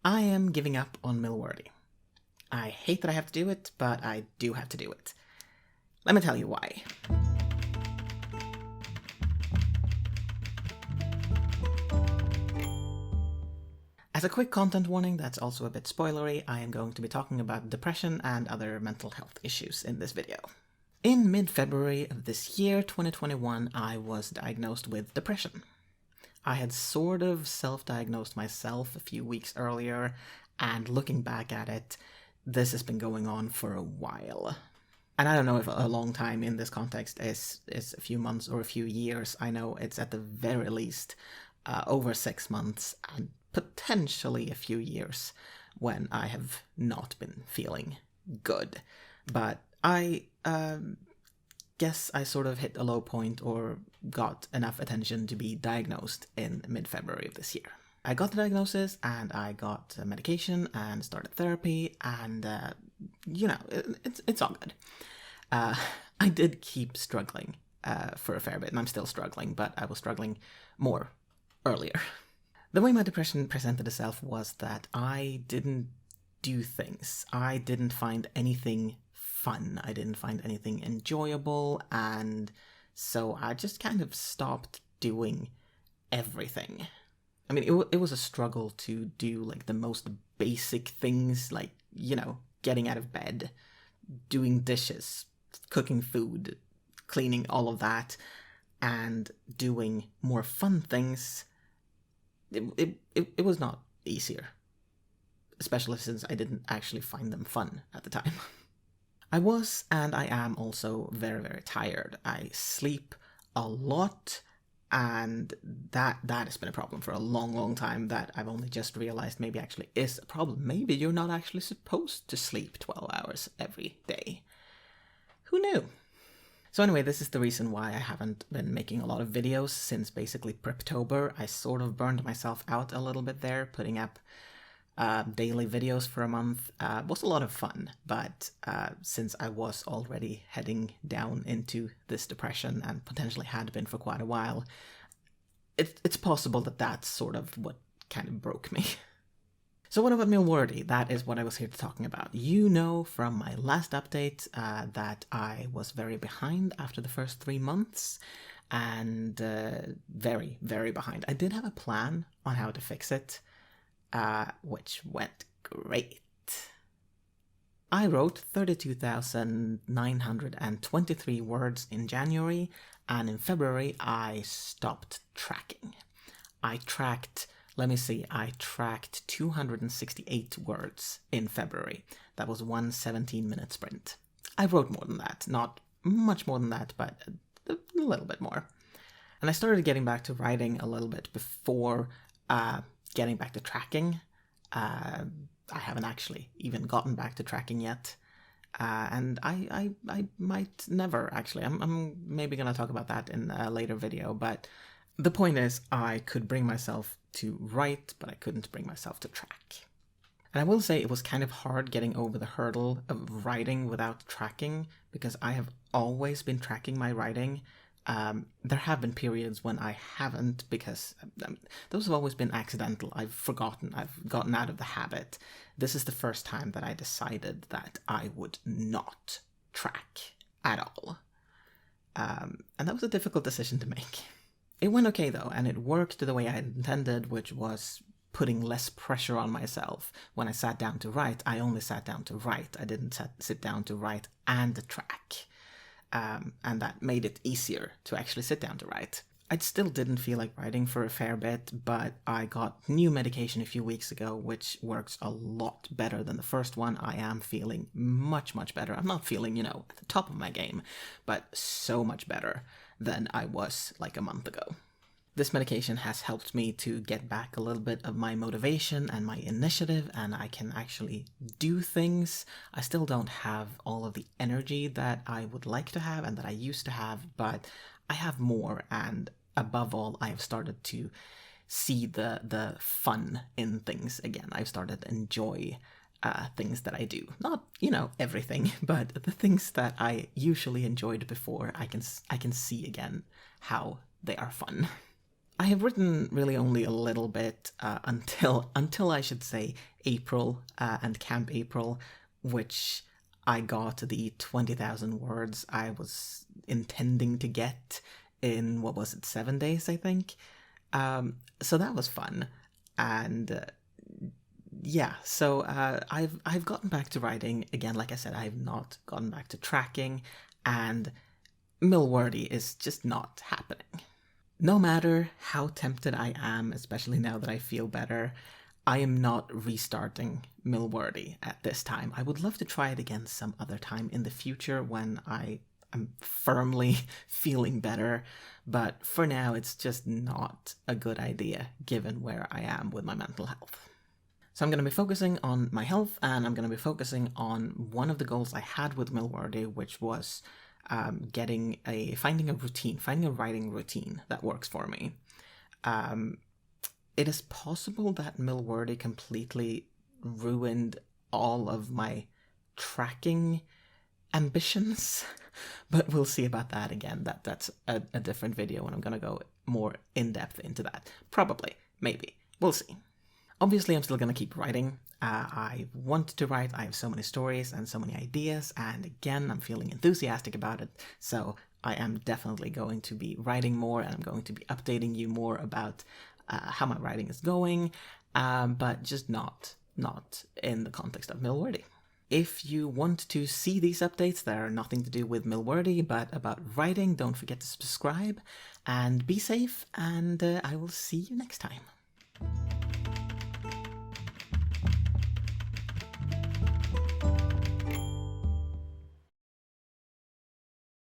I am giving up on MilWordy. I hate that I have to do it, but I do have to do it. Let me tell you why. As a quick content warning that's also a bit spoilery, I am going to be talking about depression and other mental health issues in this video. In mid-February of this year, 2021, I was diagnosed with depression. I had sort of self-diagnosed myself a few weeks earlier, and looking back at it, this has been going on for a while. And I don't know if a long time in this context is a few months or a few years. I know it's at the very least over 6 months and potentially a few years when I have not been feeling good. But I guess I sort of hit a low point or got enough attention to be diagnosed in mid-February of this year. I got the diagnosis and I got medication and started therapy and, it's all good. I did keep struggling for a fair bit, and I'm still struggling, but I was struggling more earlier. The way my depression presented itself was that I didn't do things. I didn't find anything fun. I didn't find anything enjoyable, and so I just kind of stopped doing everything. I mean, it was a struggle to do, like, the most basic things, like, getting out of bed, doing dishes, cooking food, cleaning, all of that, and doing more fun things. It was not easier, especially since I didn't actually find them fun at the time. I was, and I am also very, very tired. I sleep a lot, and that has been a problem for a long, long time that I've only just realized maybe actually is a problem. Maybe you're not actually supposed to sleep 12 hours every day. Who knew? So anyway, this is the reason why I haven't been making a lot of videos since basically Preptober. I sort of burned myself out a little bit there, putting up daily videos for a month. Was a lot of fun, but since I was already heading down into this depression and potentially had been for quite a while, it's possible that that's sort of what kind of broke me. So what about MilWordy? That is what I was here to talking about. You know from my last update that I was very behind after the first 3 months, and very, very behind. I did have a plan on how to fix it, which went great. I wrote 32,923 words in January, and in February I stopped tracking. I tracked 268 words in February. That was one 17-minute sprint. I wrote more than that, not much more than that, but a little bit more. And I started getting back to writing a little bit before getting back to tracking. I haven't actually even gotten back to tracking yet. And I might never, actually. I'm maybe going to talk about that in a later video, but the point is I could bring myself to write, but I couldn't bring myself to track. And I will say it was kind of hard getting over the hurdle of writing without tracking, because I have always been tracking my writing. There have been periods when I haven't, because those have always been accidental. I've forgotten. I've gotten out of the habit. This is the first time that I decided that I would not track at all. And that was a difficult decision to make. It went okay though, and it worked the way I had intended, which was putting less pressure on myself. When I sat down to write, I only sat down to write. I didn't sit down to write and track. And that made it easier to actually sit down to write. I still didn't feel like writing for a fair bit, but I got new medication a few weeks ago, which works a lot better than the first one. I am feeling much, much better. I'm not feeling, at the top of my game, but so much better than I was like a month ago. This medication has helped me to get back a little bit of my motivation and my initiative, and I can actually do things. I still don't have all of the energy that I would like to have and that I used to have, but I have more, and above all, I have started to see the fun in things again. I've started to enjoy things that I do. Not, everything, but the things that I usually enjoyed before, I can see again how they are fun. I have written really only a little bit until I should say April and Camp April, which I got the 20,000 words I was intending to get in, 7 days, I think. So that was fun, and yeah, so I've gotten back to writing again. Like I said, I've not gotten back to tracking, and MilWordy is just not happening. No matter how tempted I am, especially now that I feel better, I am not restarting MilWordy at this time. I would love to try it again some other time in the future when I am firmly feeling better, but for now it's just not a good idea given where I am with my mental health. So I'm going to be focusing on my health, and I'm going to be focusing on one of the goals I had with MilWordy, which was finding a writing routine that works for me. It is possible that MilWordy completely ruined all of my tracking ambitions, but we'll see about that again. That's a different video, and I'm going to go more in-depth into that. Probably, maybe. We'll see. Obviously, I'm still going to keep writing. I want to write. I have so many stories and so many ideas, and again, I'm feeling enthusiastic about it, so I am definitely going to be writing more, and I'm going to be updating you more about how my writing is going, but just not in the context of MilWordy. If you want to see these updates that are nothing to do with MilWordy, but about writing, don't forget to subscribe, and be safe, and I will see you next time.